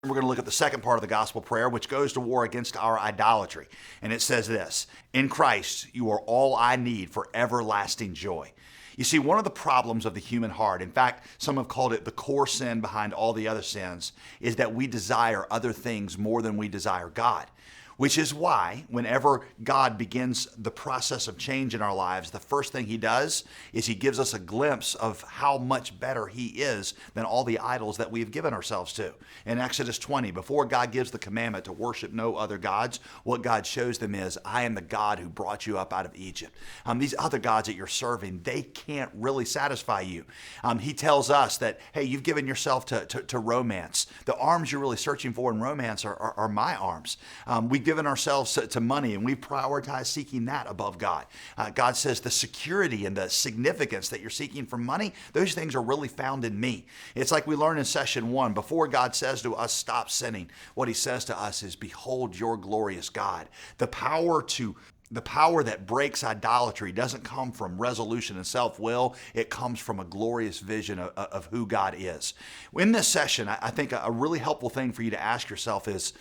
We're going to look at the second part of the gospel prayer, which goes to war against our idolatry. And it says this: in Christ, you are all I need for everlasting joy. You see, one of the problems of the human heart, in fact, some have called it the core sin behind all the other sins, is that we desire other things more than we desire God. Which is why whenever God begins the process of change in our lives, the first thing he does is he gives us a glimpse of how much better he is than all the idols that we've given ourselves to. In Exodus 20, before God gives the commandment to worship no other gods, what God shows them is, I am the God who brought you up out of Egypt. These other gods that you're serving, they can't really satisfy you. He tells us that, hey, you've given yourself to romance. The arms you're really searching for in romance are my arms. We've given ourselves to money, and we prioritize seeking that above God. God says the security and the significance that you're seeking from money, those things are really found in me. It's like we learned in session 1, before God says to us, stop sinning, what he says to us is, behold your glorious God. The power that breaks idolatry doesn't come from resolution and self-will. It comes from a glorious vision of who God is. In this session, I think a really helpful thing for you to ask yourself is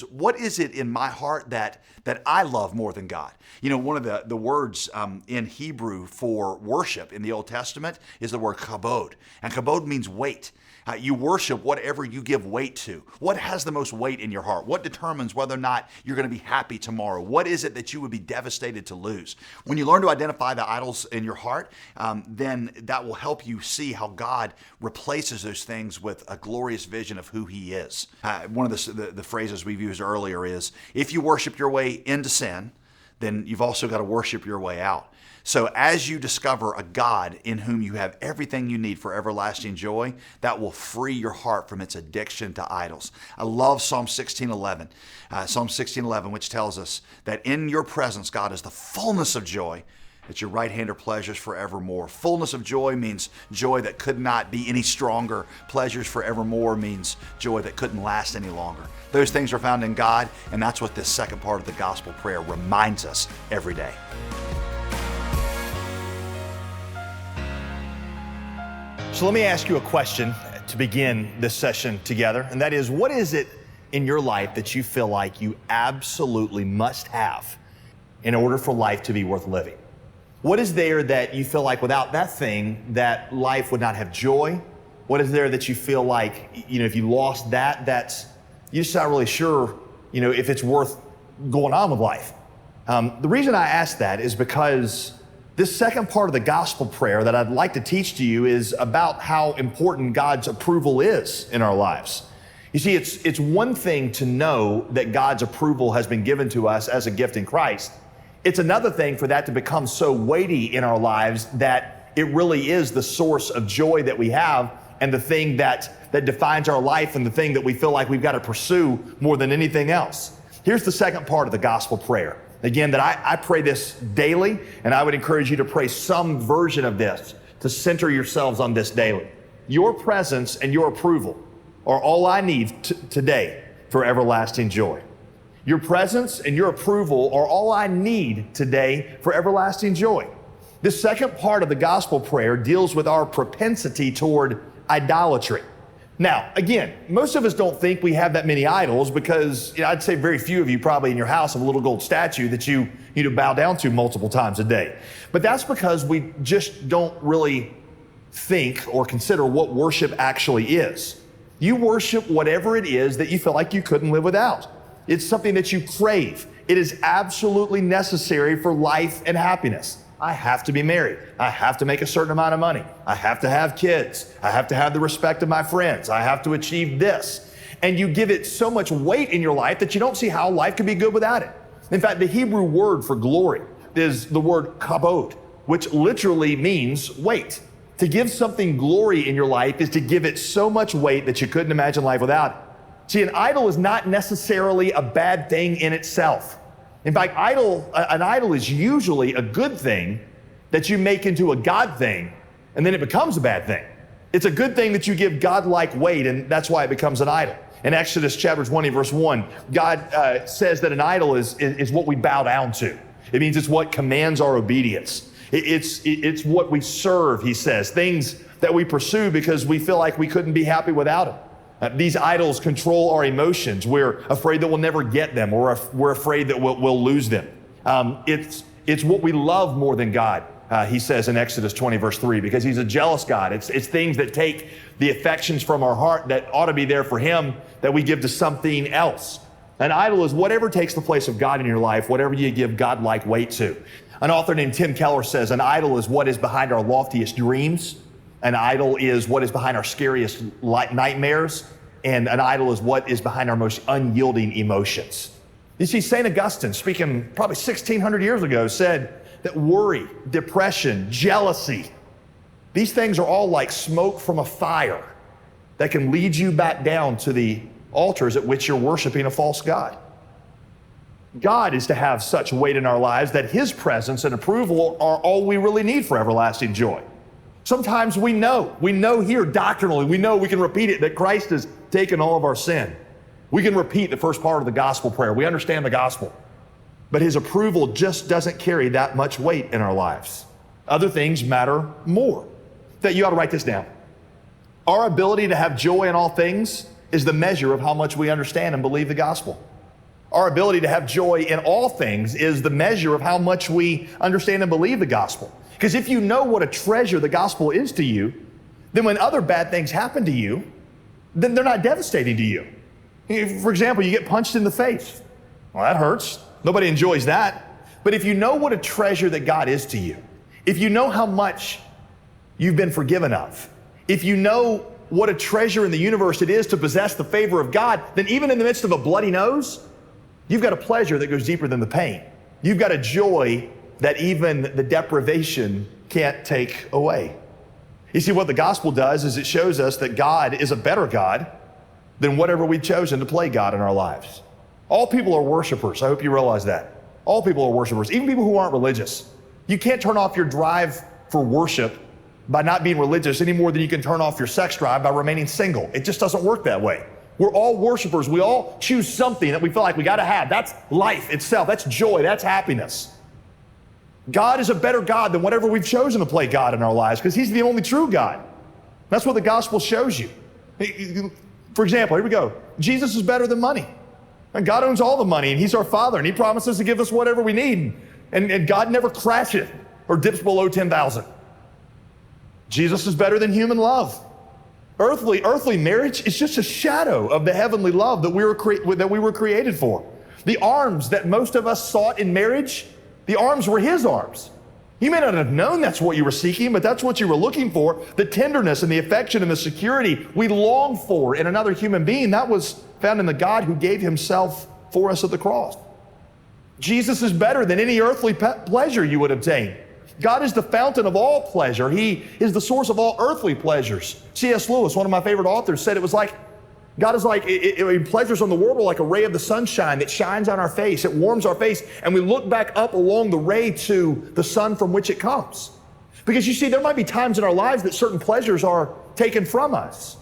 what is it in my heart that I love more than God? You know, one of the words in Hebrew for worship in the Old Testament is the word kabod. And kabod means weight. You worship whatever you give weight to. What has the most weight in your heart? What determines whether or not you're going to be happy tomorrow? What is it that you would be devastated to lose? When you learn to identify the idols in your heart, then that will help you see how God replaces those things with a glorious vision of who he is. One of the phrases we've used earlier is, if you worship your way into sin, then you've also got to worship your way out. So as you discover a God in whom you have everything you need for everlasting joy, that will free your heart from its addiction to idols. I love Psalm 16:11. Psalm 16:11, which tells us that in your presence, God, is the fullness of joy. At your right hand are pleasures forevermore. Fullness of joy means joy that could not be any stronger. Pleasures forevermore means joy that couldn't last any longer. Those things are found in God, and that's what this second part of the gospel prayer reminds us every day. So let me ask you a question to begin this session together, and that is, what is it in your life that you feel like you absolutely must have in order for life to be worth living? What is there that you feel like without that thing, that life would not have joy? What is there that you feel like, if you lost that, you're just not really sure, if it's worth going on with life? The reason I ask that is because this second part of the gospel prayer that I'd like to teach to you is about how important God's approval is in our lives. You see, it's one thing to know that God's approval has been given to us as a gift in Christ. It's another thing for that to become so weighty in our lives that it really is the source of joy that we have, and the thing that defines our life, and the thing that we feel like we've got to pursue more than anything else. Here's the second part of the gospel prayer. Again, that I pray this daily, and I would encourage you to pray some version of this to center yourselves on this daily. Your presence and your approval are all I need today for everlasting joy. Your presence and your approval are all I need today for everlasting joy. This second part of the gospel prayer deals with our propensity toward idolatry. Now, again, most of us don't think we have that many idols because I'd say very few of you probably in your house have a little gold statue that you bow down to multiple times a day. But that's because we just don't really think or consider what worship actually is. You worship whatever it is that you feel like you couldn't live without. It's something that you crave. It is absolutely necessary for life and happiness. I have to be married. I have to make a certain amount of money. I have to have kids. I have to have the respect of my friends. I have to achieve this. And you give it so much weight in your life that you don't see how life could be good without it. In fact, the Hebrew word for glory is the word kabod, which literally means weight. To give something glory in your life is to give it so much weight that you couldn't imagine life without it. See, an idol is not necessarily a bad thing in itself. In fact, an idol is usually a good thing that you make into a God thing, and then it becomes a bad thing. It's a good thing that you give God-like weight, and that's why it becomes an idol. In Exodus chapter 20, verse 1, God says that an idol is what we bow down to. It means it's what commands our obedience. It's what we serve, he says, things that we pursue because we feel like we couldn't be happy without them. These idols control our emotions. We're afraid that we'll never get them, or we're afraid that we'll lose them. It's what we love more than God, he says in Exodus 20, verse 3, because he's a jealous God. It's things that take the affections from our heart that ought to be there for him that we give to something else. An idol is whatever takes the place of God in your life, whatever you give God-like weight to. An author named Tim Keller says, an idol is what is behind our loftiest dreams. An idol is what is behind our scariest nightmares. And an idol is what is behind our most unyielding emotions. You see, St. Augustine, speaking probably 1,600 years ago, said that worry, depression, jealousy, these things are all like smoke from a fire that can lead you back down to the altars at which you're worshiping a false god. God is to have such weight in our lives that his presence and approval are all we really need for everlasting joy. Sometimes we know here doctrinally, we know we can repeat it, that Christ has taken all of our sin. We can repeat the first part of the gospel prayer. We understand the gospel. But his approval just doesn't carry that much weight in our lives. Other things matter more. That you ought to write this down. Our ability to have joy in all things is the measure of how much we understand and believe the gospel. Our ability to have joy in all things is the measure of how much we understand and believe the gospel. Because if you know what a treasure the gospel is to you, then when other bad things happen to you, then they're not devastating to you. For example, you get punched in the face. Well, that hurts. Nobody enjoys that. But if you know what a treasure that God is to you, if you know how much you've been forgiven of, if you know what a treasure in the universe it is to possess the favor of God, then even in the midst of a bloody nose, you've got a pleasure that goes deeper than the pain. You've got a joy that even the deprivation can't take away. You see, what the gospel does is it shows us that God is a better God than whatever we've chosen to play God in our lives. All people are worshipers. I hope you realize that. All people are worshipers, even people who aren't religious. You can't turn off your drive for worship by not being religious any more than you can turn off your sex drive by remaining single. It just doesn't work that way. We're all worshipers. We all choose something that we feel like we got to have. That's life itself. That's joy. That's happiness. God is a better God than whatever we've chosen to play God in our lives, because he's the only true God. That's what the gospel shows you. For example, here we go. Jesus is better than money. And God owns all the money, and he's our Father, and he promises to give us whatever we need. And God never crashes or dips below 10,000. Jesus is better than human love. Earthly marriage is just a shadow of the heavenly love that we were created for. The arms that most of us sought in marriage, the arms were his arms. You may not have known that's what you were seeking, but that's what you were looking for. The tenderness and the affection and the security we long for in another human being, that was found in the God who gave himself for us at the cross. Jesus is better than any earthly pleasure you would obtain. God is the fountain of all pleasure. He is the source of all earthly pleasures. C.S. Lewis, one of my favorite authors, said it was like, God is like, pleasures on the world are like a ray of the sunshine that shines on our face. It warms our face, and we look back up along the ray to the sun from which it comes. Because you see, there might be times in our lives that certain pleasures are taken from us,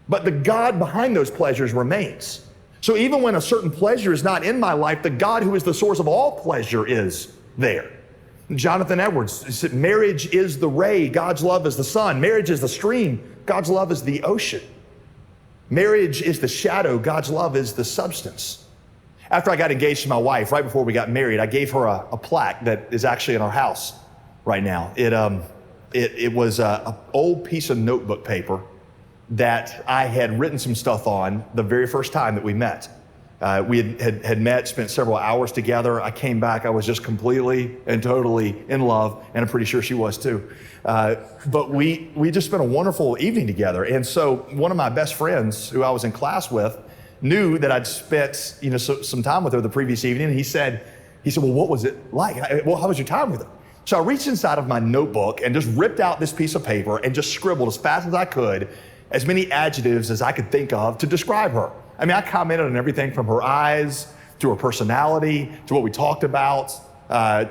but the God behind those pleasures remains. So even when a certain pleasure is not in my life, the God who is the source of all pleasure is there. Jonathan Edwards said, marriage is the ray, God's love is the sun. Marriage is the stream, God's love is the ocean. Marriage is the shadow, God's love is the substance. After I got engaged to my wife, right before we got married, I gave her a plaque that is actually in our house right now. It was an old piece of notebook paper that I had written some stuff on the very first time that we met. We had met, spent several hours together. I came back, I was just completely and totally in love, and I'm pretty sure she was too. But we just spent a wonderful evening together. And so one of my best friends who I was in class with knew that I'd spent some time with her the previous evening. And he said, well, what was it like? Well, how was your time with her? So I reached inside of my notebook and just ripped out this piece of paper and just scribbled as fast as I could as many adjectives as I could think of to describe her. I mean, I commented on everything from her eyes to her personality to what we talked about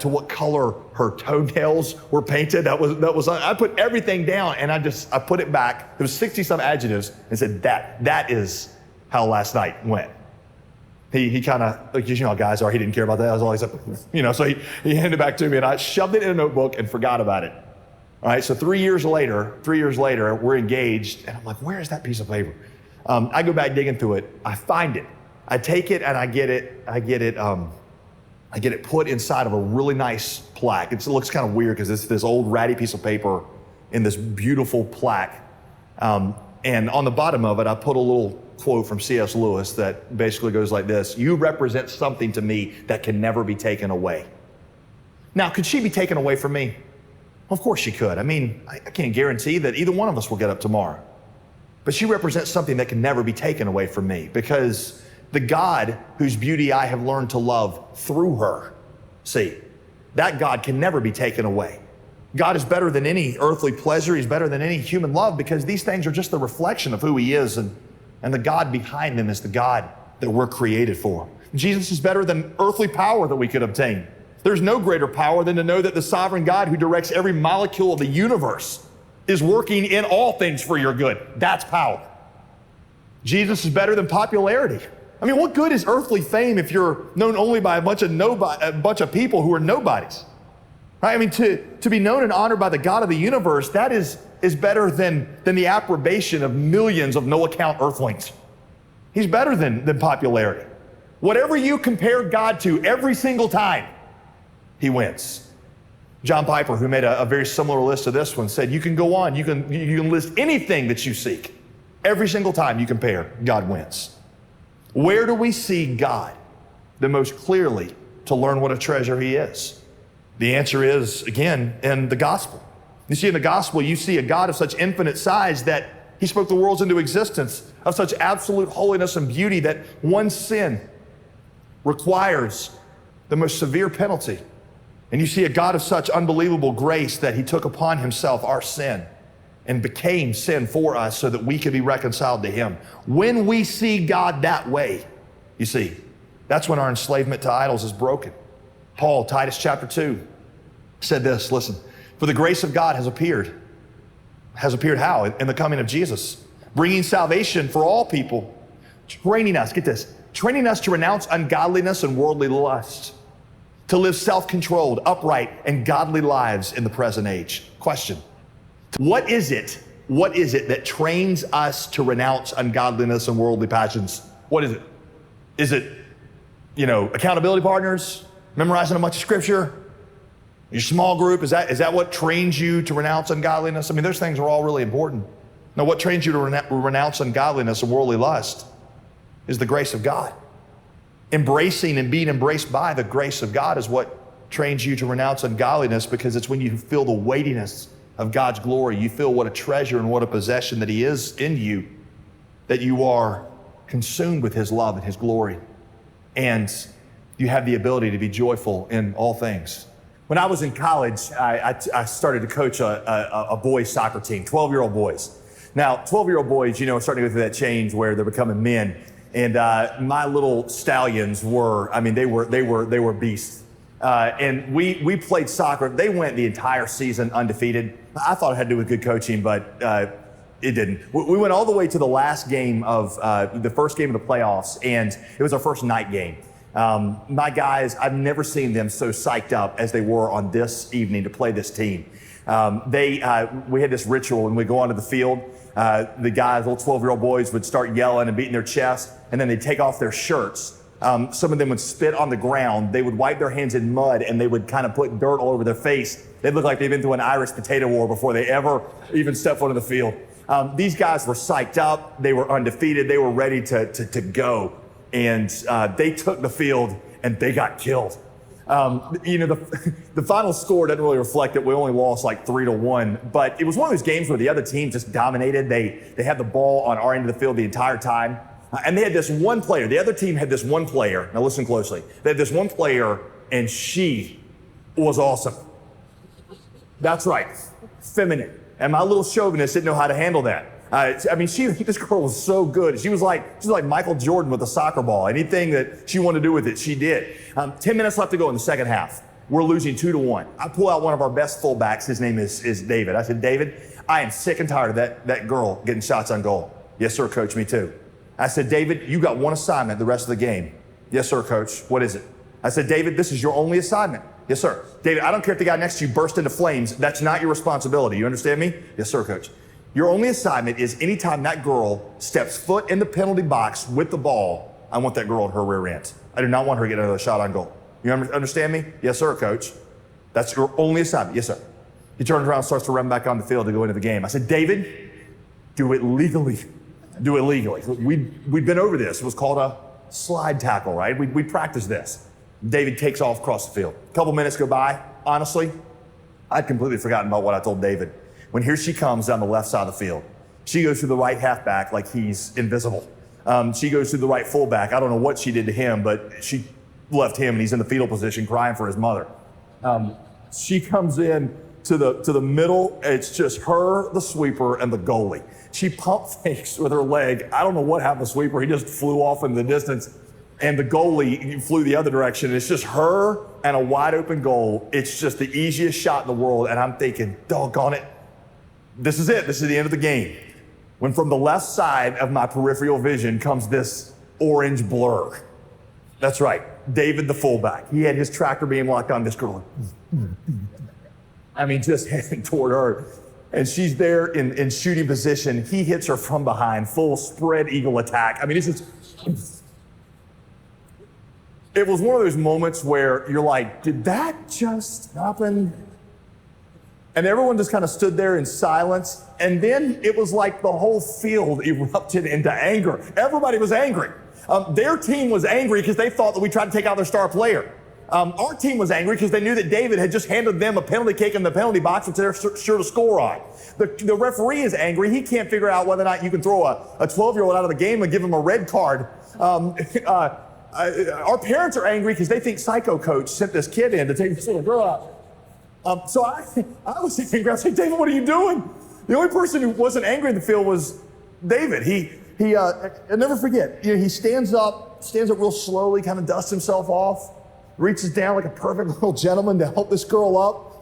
to what color her toenails were painted. I put everything down and I put it back. It was 60-some adjectives and said that is how last night went. He kind of, like, how guys are, he didn't care about that. I was always like, so he handed it back to me and I shoved it in a notebook and forgot about it. All right, so 3 years later, we're engaged and I'm like, where is that piece of paper? I go back digging through it. I find it. I take it and I get it put inside of a really nice plaque. It looks kind of weird because it's this old ratty piece of paper in this beautiful plaque. And on the bottom of it, I put a little quote from C.S. Lewis that basically goes like this: "You represent something to me that can never be taken away." Now, could she be taken away from me? Of course she could. I mean, I can't guarantee that either one of us will get up tomorrow. But she represents something that can never be taken away from me, because the God whose beauty I have learned to love through her, see, that God can never be taken away. God is better than any earthly pleasure. He's better than any human love, because these things are just the reflection of who he is, and the God behind them is the God that we're created for. Jesus is better than earthly power that we could obtain. There's no greater power than to know that the sovereign God who directs every molecule of the universe is working in all things for your good. That's power. Jesus is better than popularity. I mean, what good is earthly fame if you're known only by a bunch of people who are nobodies? Right? I mean, to be known and honored by the God of the universe, that is better than the approbation of millions of no-account earthlings. He's better than popularity. Whatever you compare God to every single time, he wins. John Piper, who made a very similar list to this one, said, you can go on, you can list anything that you seek. Every single time you compare, God wins. Where do we see God the most clearly to learn what a treasure he is? The answer is, again, in the gospel. You see, in the gospel, you see a God of such infinite size that he spoke the worlds into existence, of such absolute holiness and beauty that one sin requires the most severe penalty. And you see a God of such unbelievable grace that he took upon himself our sin and became sin for us so that we could be reconciled to him. When we see God that way, you see, that's when our enslavement to idols is broken. Paul, Titus chapter 2, said this, listen, for the grace of God has appeared. Has appeared how? In the coming of Jesus, bringing salvation for all people, training us, get this, training us to renounce ungodliness and worldly lust, to live self-controlled, upright, and godly lives in the present age. Question, what is it that trains us to renounce ungodliness and worldly passions? What is it? Is it, accountability partners, memorizing a bunch of scripture, your small group? Is that what trains you to renounce ungodliness? I mean, those things are all really important. Now, what trains you to renounce ungodliness and worldly lust is the grace of God. Embracing and being embraced by the grace of God is what trains you to renounce ungodliness, because it's when you feel the weightiness of God's glory, you feel what a treasure and what a possession that he is in you, that you are consumed with his love and his glory, and you have the ability to be joyful in all things. When I was in college, I started to coach a boys soccer team, 12-year-old boys. Now, 12-year-old boys, are starting to go through that change where they're becoming men. And my little stallions were beasts. And we played soccer. They went the entire season undefeated. I thought it had to do with good coaching, but it didn't. We went all the way to the last game of the first game of the playoffs, and it was our first night game. My guys, I've never seen them so psyched up as they were on this evening to play this team. We had this ritual when we go onto the field. The guys, little 12-year-old boys, would start yelling and beating their chest, and then they'd take off their shirts. Some of them would spit on the ground. They would wipe their hands in mud, and they would kind of put dirt all over their face. They'd look like they'd been through an Irish potato war before they ever even stepped onto the field. These guys were psyched up. They were undefeated. They were ready to go. And they took the field, and they got killed. The final score doesn't really reflect it. We only lost like 3-1, but it was one of those games where the other team just dominated. They had the ball on our end of the field the entire time. And they had this one player. The other team had this one player. Now listen closely. They had this one player, and she was awesome. That's right. Feminine. And my little chauvinist didn't know how to handle that. This girl was so good. She was like Michael Jordan with a soccer ball. Anything that she wanted to do with it, she did. 10 minutes left to go in the second half. We're losing 2-1. I pull out one of our best fullbacks. His name is David. I said, David, I am sick and tired of that girl getting shots on goal. Yes, sir, coach, me too. I said, David, you got one assignment the rest of the game. Yes, sir, coach. What is it? I said, David, this is your only assignment. Yes, sir. David, I don't care if the guy next to you burst into flames. That's not your responsibility. You understand me? Yes, sir, coach. Your only assignment is anytime that girl steps foot in the penalty box with the ball, I want that girl at her rear end. I do not want her to get another shot on goal. You understand me? Yes, sir, coach. That's your only assignment. Yes, sir. He turns around and starts to run back on the field to go into the game. I said, David, do it legally. Do it legally. We'd been over this. It was called a slide tackle, right? We practiced this. David takes off across the field. A couple minutes go by. Honestly, I'd completely forgotten about what I told David. When here she comes down the left side of the field, she goes through the right halfback like he's invisible. She goes through the right fullback. I don't know what she did to him, but she left him and he's in the fetal position crying for his mother. She comes in to the middle. It's just her, the sweeper, and the goalie. She pump fakes with her leg. I don't know what happened to the sweeper. He just flew off into the distance. And the goalie flew the other direction. It's just her and a wide open goal. It's just the easiest shot in the world. And I'm thinking, doggone it. This is it. This is the end of the game. When from the left side of my peripheral vision comes this orange blur. That's right. David, the fullback. He had his tractor beam locked on this girl. I mean, just heading toward her. And she's there in shooting position. He hits her from behind, full spread eagle attack. I mean, it's just... It was one of those moments where you're like, did that just happen? And everyone just kind of stood there in silence. And then it was like the whole field erupted into anger. Everybody was angry. Their team was angry because they thought that we tried to take out their star player. Our team was angry because they knew that David had just handed them a penalty kick in the penalty box, which they're sure to score on. The referee is angry. He can't figure out whether or not you can throw a 12-year-old out of the game and give him a red card. Our parents are angry because they think Psycho Coach sent this kid in to take this little girl out. So I was angry. I was like, David, what are you doing? The only person who wasn't angry in the field was David. I'll never forget. He stands up real slowly, kind of dusts himself off, reaches down like a perfect little gentleman to help this girl up.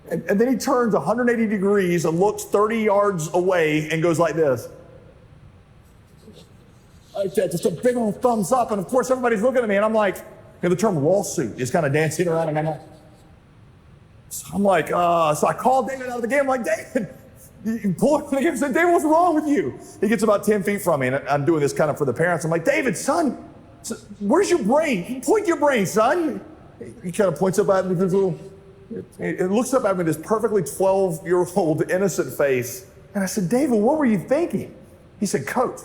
And then he turns 180 degrees and looks 30 yards away and goes like this. Like that, just a big old thumbs up. And of course, everybody's looking at me and I'm like, the term lawsuit is kind of dancing around in my mind. So I'm like, so I called David out of the game. I'm like, David, you pull it from the game and said, David, what's wrong with you? He gets about 10 feet from me and I'm doing this kind of for the parents. I'm like, David, son, where's your brain? Point your brain, son. He kind of points up at me with his little, it looks up at me with this perfectly 12-year-old innocent face. And I said, David, what were you thinking? He said, Coach,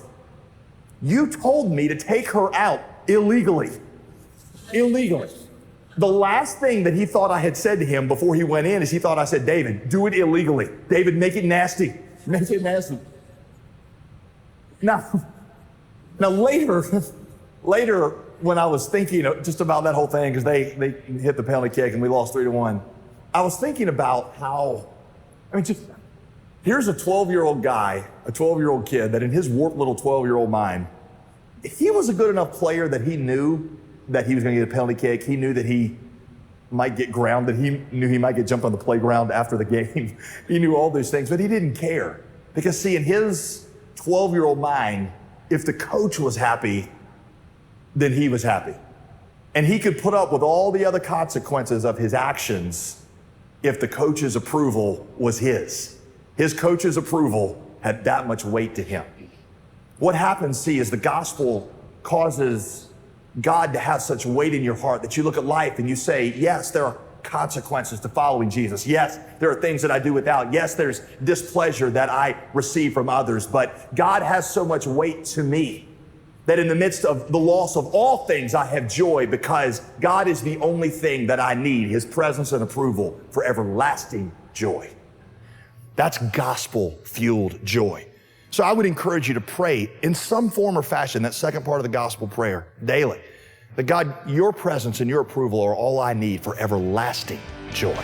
you told me to take her out illegally. Illegally. The last thing that he thought I had said to him before he went in is he thought I said, David, do it illegally. David, make it nasty. Make it nasty. Now later, when I was thinking just about that whole thing, because they hit the penalty kick and we lost 3-1, I was thinking about how, here's a 12-year-old guy, a 12-year-old kid that in his warped little 12-year-old mind, he was a good enough player that he knew that he was going to get a penalty kick. He knew that he might get grounded. He knew he might get jumped on the playground after the game. He knew all those things, but he didn't care. Because see, in his 12-year-old mind, if the coach was happy, then he was happy. And he could put up with all the other consequences of his actions if the coach's approval was his. His coach's approval had that much weight to him. What happens, see, is the gospel causes God to have such weight in your heart that you look at life and you say, yes, there are consequences to following Jesus. Yes, there are things that I do without. Yes, there's displeasure that I receive from others, but God has so much weight to me that in the midst of the loss of all things, I have joy because God is the only thing that I need, his presence and approval for everlasting joy. That's gospel-fueled joy. So I would encourage you to pray in some form or fashion, that second part of the gospel prayer, daily. That God, your presence and your approval are all I need for everlasting joy.